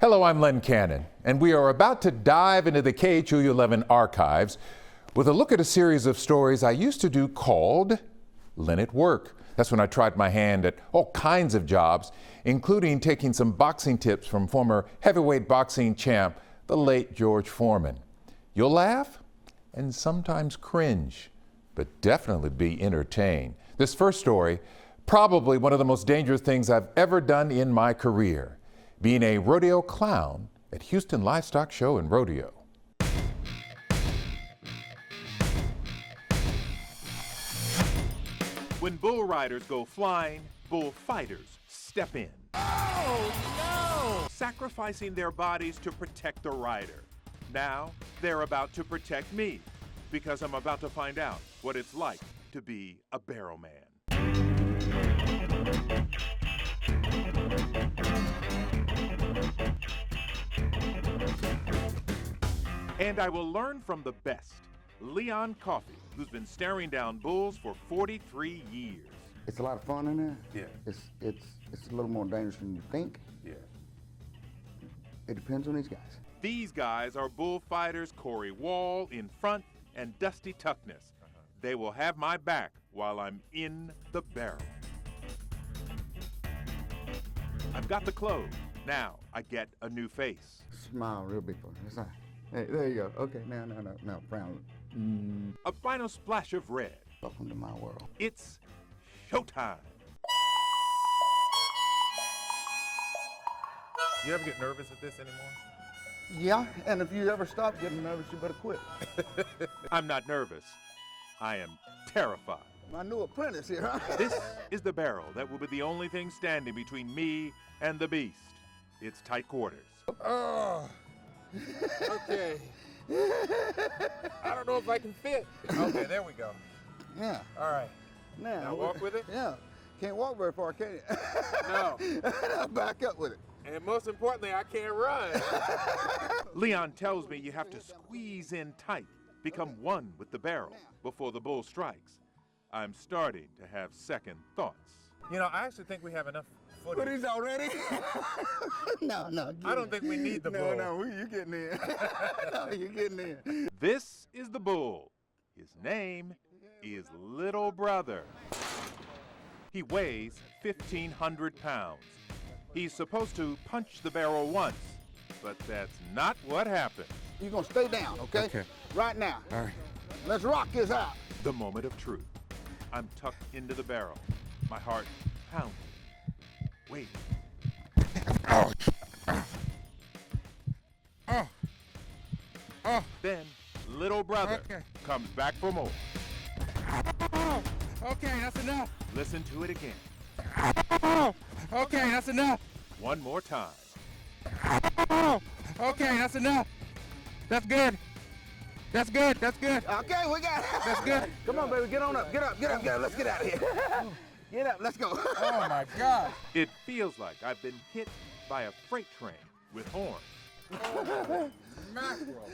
Hello, I'm Len Cannon, and we are about to dive into the KHOU 11 archives with a look at a series of stories I used to do called Len at Work. That's when I tried my hand at all kinds of jobs, including taking some boxing tips from former heavyweight boxing champ, the late George Foreman. You'll laugh and sometimes cringe, but definitely be entertained. This first story, probably one of the most dangerous things I've ever done in my career, being a rodeo clown at Houston Livestock Show and Rodeo. When bull riders go flying, bullfighters step in. Oh, no! Sacrificing their bodies to protect the rider. Now, they're about to protect me, because I'm about to find out what it's like to be a barrel man. And I will learn from the best, Leon Coffey, who's been staring down bulls for 43 years. It's a lot of fun in there. Yeah. It's a little more dangerous than you think. Yeah. It depends on these guys. These guys are bullfighters Corey Wall in front and Dusty Tuckness. They will have my back while I'm in the barrel. I've got the clothes. Now I get a new face. Smile real big for me. That's right. Hey, there you go. Okay, now, frown. A final splash of red. Welcome to my world. It's showtime. You ever get nervous at this anymore? Yeah, and if you ever stop getting nervous, you better quit. I'm not nervous. I am terrified. My new apprentice here, huh? This is the barrel that will be the only thing standing between me and the beast. It's tight quarters. Oh, okay. I don't know if I can fit. Okay, there we go. Yeah. All right. Now walk with it? Yeah. Can't walk very far, can you? No. Back up with it. And most importantly, I can't run. Leon tells me you have to squeeze in tight, become one with the barrel before the bull strikes. I'm starting to have second thoughts. You know, I actually think we have enough footage. Footage already? No. I don't think we need the bull. No, you getting in. No, you getting in. This is the bull. His name is Little Brother. He weighs 1,500 pounds. He's supposed to punch the barrel once, but that's not what happened. You're gonna stay down, okay? Okay. Right now. All right. Let's rock this out. The moment of truth. I'm tucked into the barrel, my heart pounding, waiting. Then Little Brother comes back for more. Okay, that's enough. Listen to it again. Okay, that's enough. One more time. Okay, that's enough. That's good. That's good. That's good. Okay, we got it. That's good. Come on, baby, get on up. Get up. Let's get out of here. Get up, let's go. Oh my God. It feels like I've been hit by a freight train with horns. Mackerel.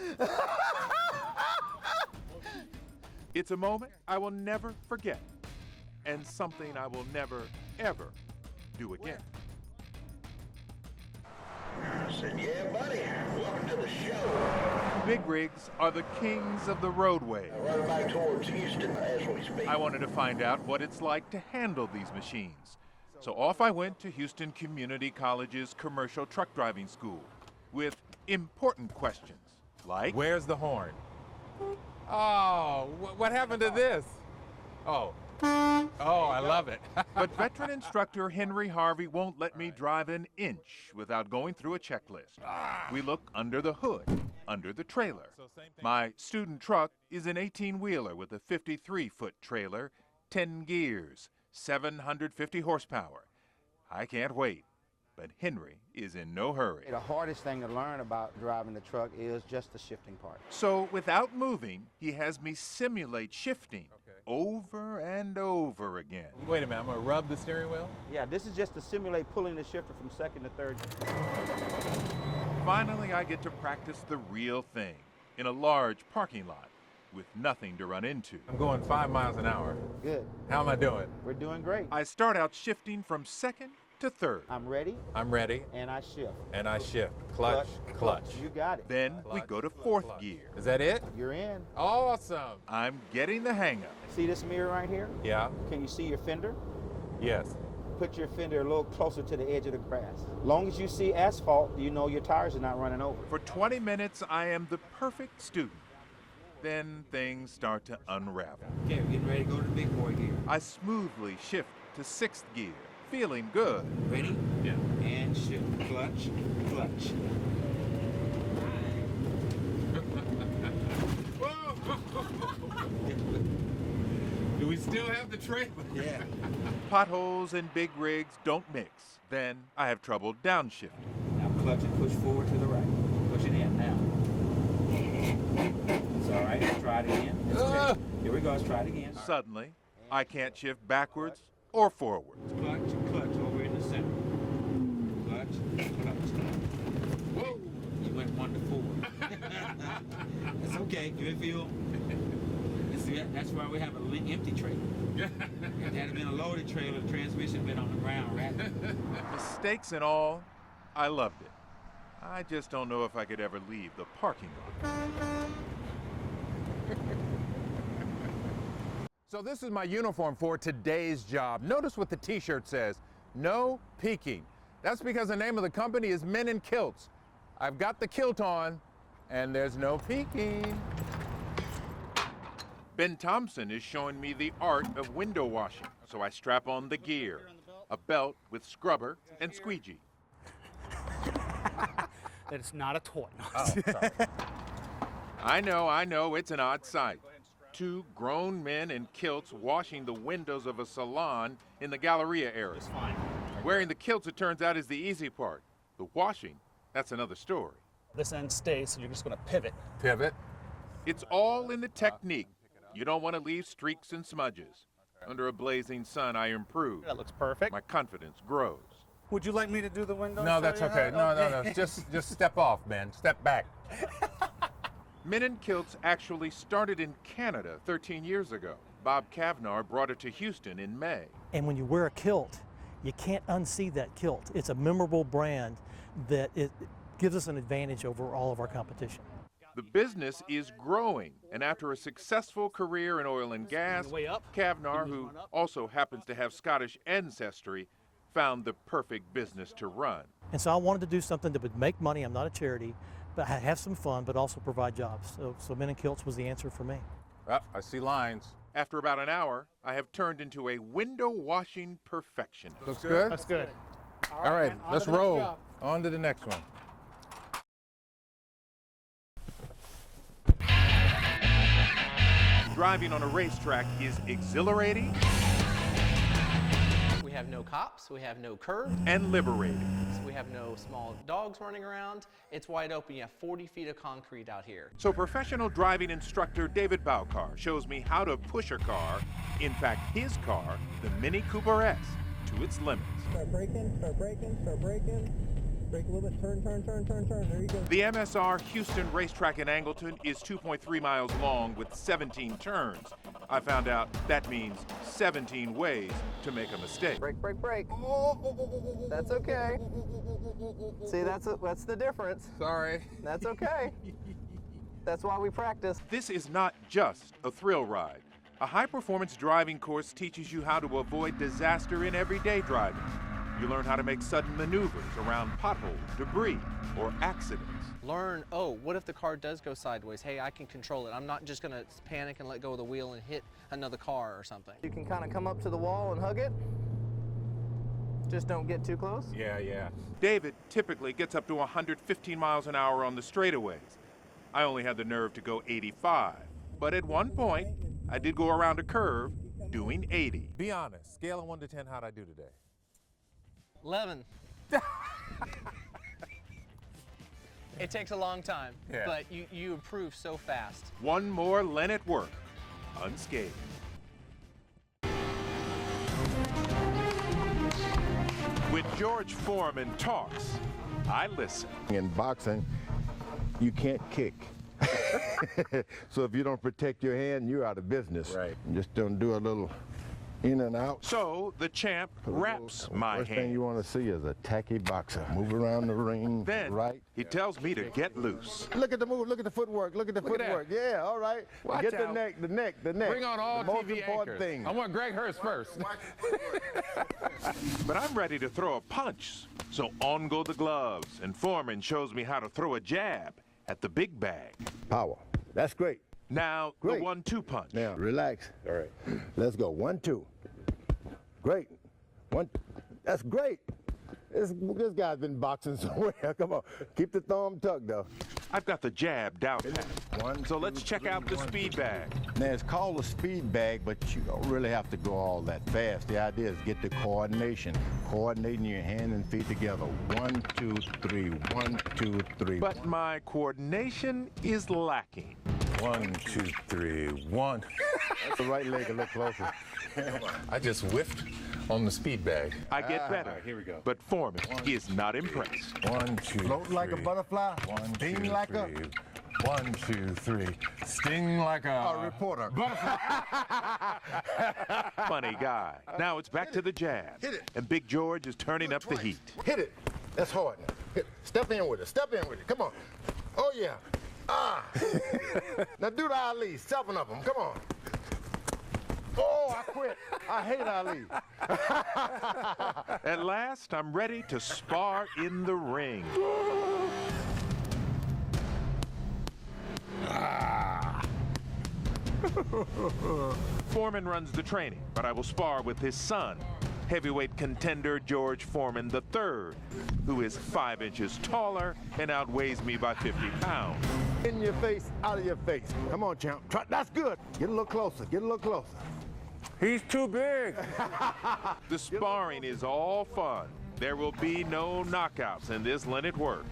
It's a moment I will never forget, and something I will never, ever do again. I said, yeah, buddy, welcome to the show. Big rigs are the kings of the roadway. Running back towards Houston as we speak. I wanted to find out what it's like to handle these machines. So off I went to Houston Community College's commercial truck driving school with important questions like, Where's the horn? Oh, what happened to this? Oh, I love it. but veteran instructor Henry Harvey won't let me drive an inch without going through a checklist. We look under the hood, under the trailer. My student truck is an 18-wheeler with a 53-foot trailer, 10 gears, 750 horsepower. I can't wait, but Henry is in no hurry. The hardest thing to learn about driving the truck is just the shifting part. So without moving, he has me simulate shifting over and over again. Wait a minute, I'm gonna rub the steering wheel? Yeah, this is just to simulate pulling the shifter from second to third. Finally, I get to practice the real thing in a large parking lot with nothing to run into. I'm going 5 miles an hour. Good. How am I doing? We're doing great. I start out shifting from second to third. I'm ready, I'm ready, and I shift. and I shift. Clutch, clutch. You got it. Then we go to fourth gear. Is that it? You're in. Awesome. I'm getting the hang of it. See this mirror right here? Yeah. Can you see your fender? Yes. Put your fender a little closer to the edge of the grass. Long as you see asphalt, you know your tires are not running over. For 20 minutes, I am the perfect student. Then things start to unravel. Okay, we're getting ready to go to the big boy gear. I smoothly shift to sixth gear, feeling good. Ready? Yeah. And shift. Clutch, clutch. Do we still have the trailer? Yeah. Potholes and big rigs don't mix. Then I have trouble downshifting. Now clutch and push forward to the right. Push it in now. It's all right. Let's try it again. It's okay. Here we go. Let's try it again. Suddenly, I can't shift backwards or forwards. Clutch, clutch over in the center. Clutch, clutch. Whoa! You went 1 to 4. It's okay. Give it feel. See, that's why we have an empty trailer. If it had been a loaded trailer, the transmission been on the ground, right? Mistakes and all, I loved it. I just don't know if I could ever leave the parking lot. So this is my uniform for today's job. Notice what the t-shirt says, no peeking. That's because the name of the company is Men in Kilts. I've got the kilt on, and there's no peeking. Ben Thompson is showing me the art of window washing, so I strap on the gear, a belt with scrubber and squeegee. That it's not a toy. Oh, sorry. I know, it's an odd sight. Two grown men in kilts washing the windows of a salon in the Galleria area. It's fine. Wearing the kilts, it turns out, is the easy part. The washing, that's another story. This end stays, so you're just going to pivot. Pivot. It's all in the technique. You don't want to leave streaks and smudges. Under a blazing sun, I improve. That looks perfect. My confidence grows. Would you like me to do the window? No, that's okay. No. Just step off, man. Step back. Men in Kilts actually started in Canada 13 years ago. Bob Kavnar brought it to Houston in May. And when you wear a kilt, you can't unsee that kilt. It's a memorable brand that it gives us an advantage over all of our competition. The business is growing, and after a successful career in oil and gas, Way up. Kavnar, who also happens to have Scottish ancestry, found the perfect business to run. And so I wanted to do something that would make money. I'm not a charity, but have some fun, but also provide jobs. So Men in Kilts was the answer for me. Oh, I see lines. After about an hour, I have turned into a window washing perfectionist. Looks good? That's good. All right, man, on let's to the next roll. job. On to the next one. Driving on a racetrack is exhilarating We have no cops, we have no curb, and liberating. we have no small dogs running around. It's wide open, you have 40 feet of concrete out here. So professional driving instructor David Baukar shows me how to push a car, in fact his car, the Mini Cooper S, to its limits. Start braking, start braking, start braking. Brake a little bit, turn. There you go. The MSR Houston racetrack in Angleton is 2.3 miles long with 17 turns. I found out that means 17 ways to make a mistake. Brake. That's okay. See, that's the difference. Sorry. That's okay. That's why we practice. This is not just a thrill ride. A high-performance driving course teaches you how to avoid disaster in everyday driving. You learn how to make sudden maneuvers around potholes, debris, or accidents. Learn, oh, what if the car does go sideways? Hey, I can control it. I'm not just gonna panic and let go of the wheel and hit another car or something. You can kind of come up to the wall and hug it. Just don't get too close. Yeah. David typically gets up to 115 miles an hour on the straightaways. I only had the nerve to go 85. But at one point, I did go around a curve doing 80. Be honest. Scale of 1 to 10, how'd I do today? 11. It takes a long time, Yeah. but you improve so fast. One more Len at work, unscathed. When George Foreman talks, I listen. In boxing, you can't kick. So if you don't protect your hand, you're out of business. Right. Just don't do a little In and out. So the champ wraps my First thing hand. you want to see is a tacky boxer. Move around the ring, Then right. he tells me to get loose. Look at the move, look at the footwork, look at the footwork. Yeah, all right. Watch Get out. the neck. Bring on all the most TV important anchors. thing. I want Greg Hurst first. But I'm ready to throw a punch. So on go the gloves, and Foreman shows me how to throw a jab at the big bag. Power. That's great. Now, Great. the 1-2 punch. Now, relax. All right. Let's go. 1, 2. Great. That's great. This guy's been boxing somewhere. Come on. Keep the thumb tucked, though. I've got the jab down pat. So let's check out the speed bag. Now, it's called a speed bag, but you don't really have to go all that fast. The idea is get the coordination. Coordinating your hand and feet together. 1, 2, 3. 1, 2, 3. But my coordination is lacking. 1, 2, 3, 1. That's the right leg a little closer. I just whiffed on the speed bag. I get better. Here we go. But Foreman is not impressed. 1, 2, Float like a three. butterfly. 1, Sting 2, like a... 3. 1, 2, 3. Sting like a reporter. Funny guy. Now it's back to the jab. Hit it. And Big George is turning up the heat. Hit it. That's hard now. Hit. Step in with it. Step in with it. Come on. Oh, yeah. Ah. Now do the Ali. 7 of them. Come on. Oh, I quit. I hate Ali. At last, I'm ready to spar in the ring. Foreman runs the training, but I will spar with his son, heavyweight contender George Foreman III, who is 5 inches taller and outweighs me by 50 pounds. In your face, out of your face. Come on, champ. Try. That's good. Get a little closer. Get a little closer. He's too big. The sparring is all fun. There will be no knockouts in this Len work.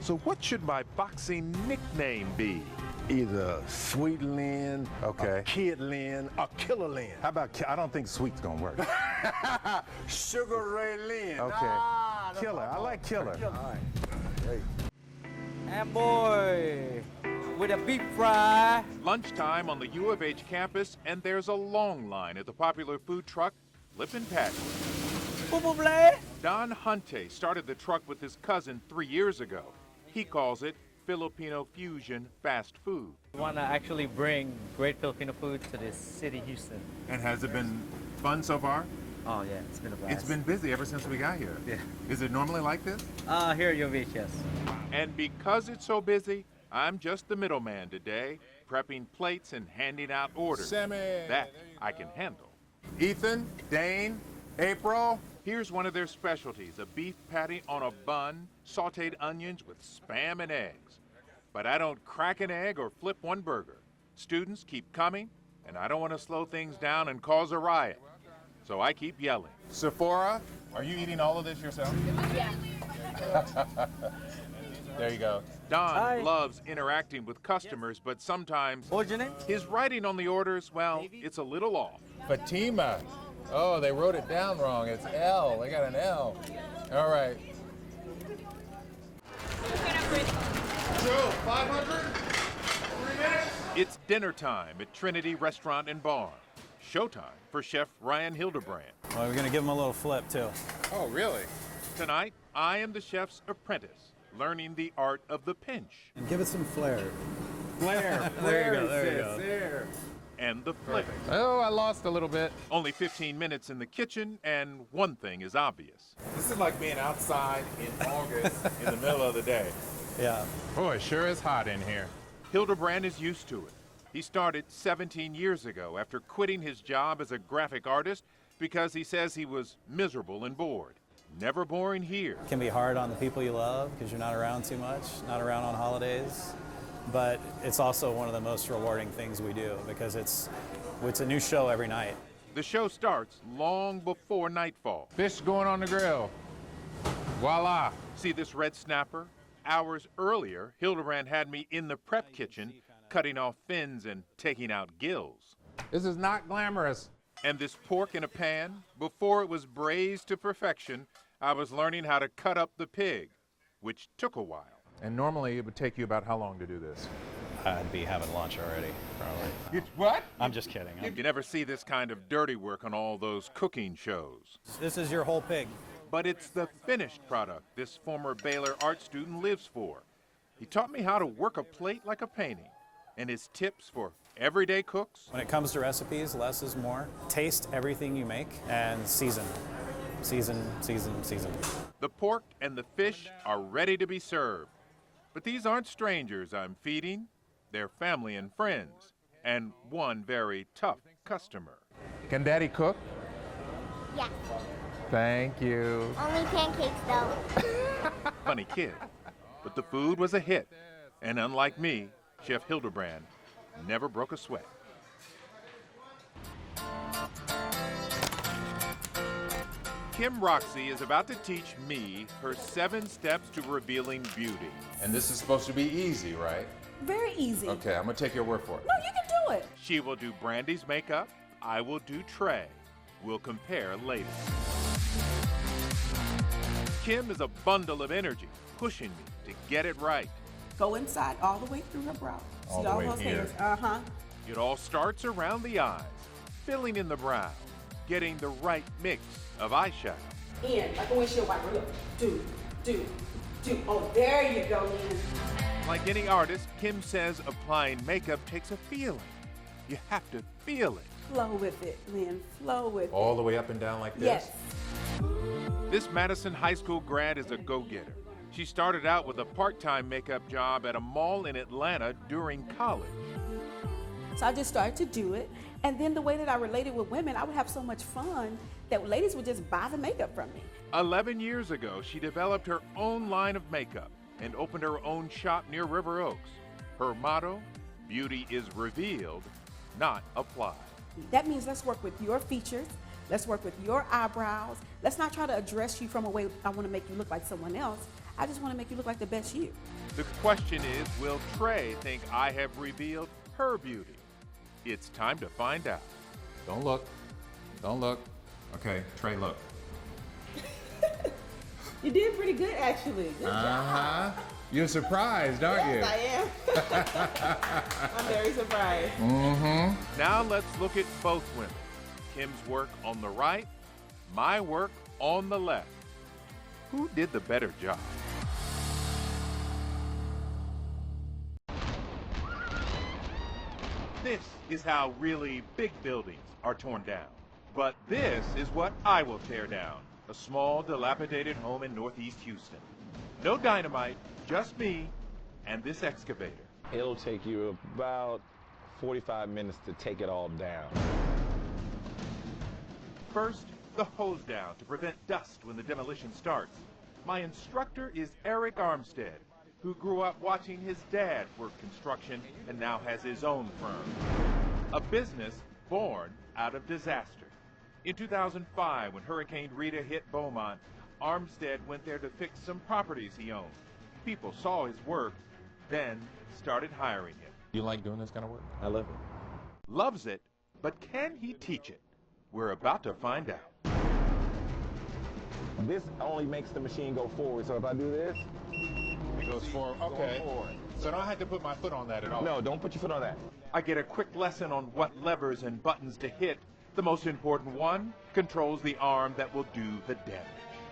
So what should my boxing nickname be? Either Sweet Len, Okay. Kid Len, or Killer Len. How about, I don't think sweet's gonna work. Sugar Ray Len. Okay. Ah, that's Killer. my I boy. like Killer. All right. Hey. And boy, with a beef fry. Lunchtime on the U of H campus, and there's a long line at the popular food truck, Flippin' Patty. Don Hunte started the truck with his cousin 3 years ago. He calls it Filipino fusion fast food. We want to actually bring great Filipino food to this city, Houston. And has it been fun so far? Oh yeah, it's been a blast. It's been busy ever since we got here. Yeah. Is it normally like this? Here at UVH, yes. And because it's so busy, I'm just the middleman today, prepping plates and handing out orders. Sammy. That I can handle. Ethan, Dane, April. Here's one of their specialties, a beef patty on a bun, sauteed onions with Spam and eggs. But I don't crack an egg or flip one burger. Students keep coming, and I don't want to slow things down and cause a riot. So I keep yelling. Sephora, are you eating all of this yourself? Yeah. There you go. Don Hi. loves interacting with customers, but sometimes What's your name? his writing on the orders, well, it's a little off. Fatima. Oh, they wrote it down wrong. It's L. They got an L. All right. It's dinner time at Trinity Restaurant and Bar. Showtime for Chef Ryan Hildebrand. Well, we're going to give him a little flip, too. Oh, really? Tonight, I am the chef's apprentice, learning the art of the pinch And give it some flair. Flair. There you go, there you go. There. and the flip. Oh, I lost a little bit. Only 15 minutes in the kitchen, and one thing is obvious. This is like being outside in August in the middle of the day. Yeah. Boy, it sure is hot in here. Hildebrand is used to it. He started 17 years ago after quitting his job as a graphic artist because he says he was miserable and bored. Never boring here. It can be hard on the people you love because you're not around too much, not around on holidays. But it's also one of the most rewarding things we do because it's a new show every night. The show starts long before nightfall. Fish going on the grill. Voila. See this red snapper? Hours earlier, Hildebrand had me in the prep kitchen, cutting off fins and taking out gills. This is not glamorous. And this pork in a pan, before it was braised to perfection, I was learning how to cut up the pig, which took a while. And normally it would take you about how long to do this? I'd be having lunch already, probably. It's what? I'm just kidding. You never see this kind of dirty work on all those cooking shows. This is your whole pig. But it's the finished product this former Baylor art student lives for. He taught me how to work a plate like a painting. And his tips for everyday cooks? When it comes to recipes, less is more. Taste everything you make and season. Season, season, season. The pork and the fish are ready to be served. But these aren't strangers I'm feeding. They're family and friends, and one very tough customer. Can Daddy cook? Yeah. Thank you. Only pancakes, though. Funny kid. But the food was a hit. And unlike me, Chef Hildebrand never broke a sweat. Kim Roxy is about to teach me her 7 steps to revealing beauty. And this is supposed to be easy, right? Very easy. Okay, I'm gonna take your word for it. No, you can do it. She will do Brandy's makeup. I will do Trey. We'll compare later. Kim is a bundle of energy, pushing me to get it right. Go inside all the way through her brow. All See the way those here. hairs? Uh-huh. It all starts around the eyes, filling in the brow, getting the right mix of eyeshadow. In, like a windshield wiper. Look. Do. Oh, there you go, Lynn. Like any artist, Kim says applying makeup takes a feeling. You have to feel it. Flow with it, Lynn. Flow with it. All the way up and down like this? Yes. This Madison High School grad is a go-getter. She started out with a part-time makeup job at a mall in Atlanta during college. So I just started to do it. And then the way that I related with women, I would have so much fun that ladies would just buy the makeup from me. 11 years ago, she developed her own line of makeup and opened her own shop near River Oaks. Her motto, beauty is revealed, not applied. That means let's work with your features. Let's work with your eyebrows. Let's not try to address you from a way I want to make you look like someone else. I just want to make you look like the best you. The question is, will Trey think I have revealed her beauty? It's time to find out. Don't look. Don't look. Okay, Trey, look. You did pretty good, actually. Good job. You're surprised, aren't you? Yes, I am. I'm very surprised. Mm-hmm. Now let's look at both women. Kim's work on the right, my work on the left. Who did the better job? This is how really big buildings are torn down. But this is what I will tear down. A small, dilapidated home in Northeast Houston. No dynamite, just me and this excavator. It'll take you about 45 minutes to take it all down. First, the hose down to prevent dust when the demolition starts. My instructor is Eric Armstead, who grew up watching his dad work construction and now has his own firm. A business born out of disaster. In 2005, when Hurricane Rita hit Beaumont, Armstead went there to fix some properties he owned. People saw his work, then started hiring him. You like doing this kind of work? I love it. Loves it, but can he teach it? We're about to find out. This only makes the machine go forward, so if I do this, it goes forward. Okay. So I don't have to put my foot on that at all? No, don't put your foot on that. I get a quick lesson on what levers and buttons to hit. The most important one controls the arm that will do the damage.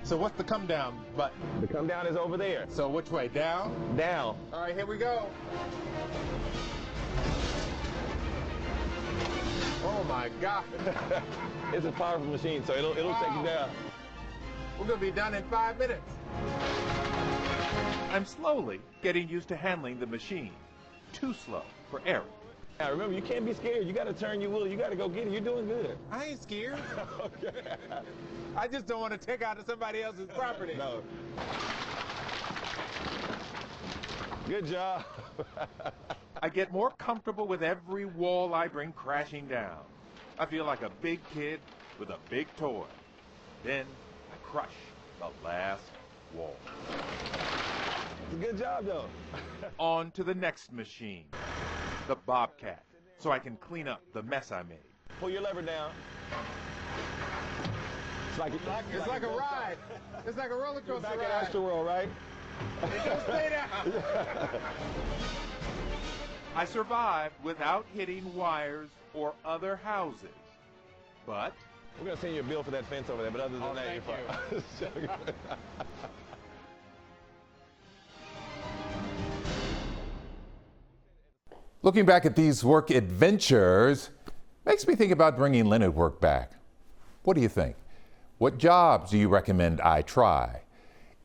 So what's the come down button? The come down is over there. So which way, down? Down. All right, here we go. Oh my God. It's a powerful machine, so it'll take you down. We're gonna be done in 5 minutes. I'm slowly getting used to handling the machine. Too slow for Eric. Now remember, you can't be scared. You gotta turn your wheel. You gotta go get it. You're doing good. I ain't scared. Okay. I just don't want to take out somebody else's property. No. Good job. I get more comfortable with every wall I bring crashing down. I feel like a big kid with a big toy. Then I crush the last wall. It's a good job, though. On to the next machine, the Bobcat, so I can clean up the mess I made. Pull your lever down. It's like a ride. It's like a roller coaster back ride. at Astroworld, right? It don't stay down. I survived without hitting wires or other houses. But we're gonna send you a bill for that fence over there, but other than that, you're fine. Looking back at these work adventures makes me think about bringing Len at Work back. What do you think? What jobs do you recommend I try?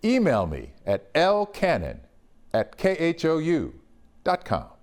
Email me at lcannon@khou.com.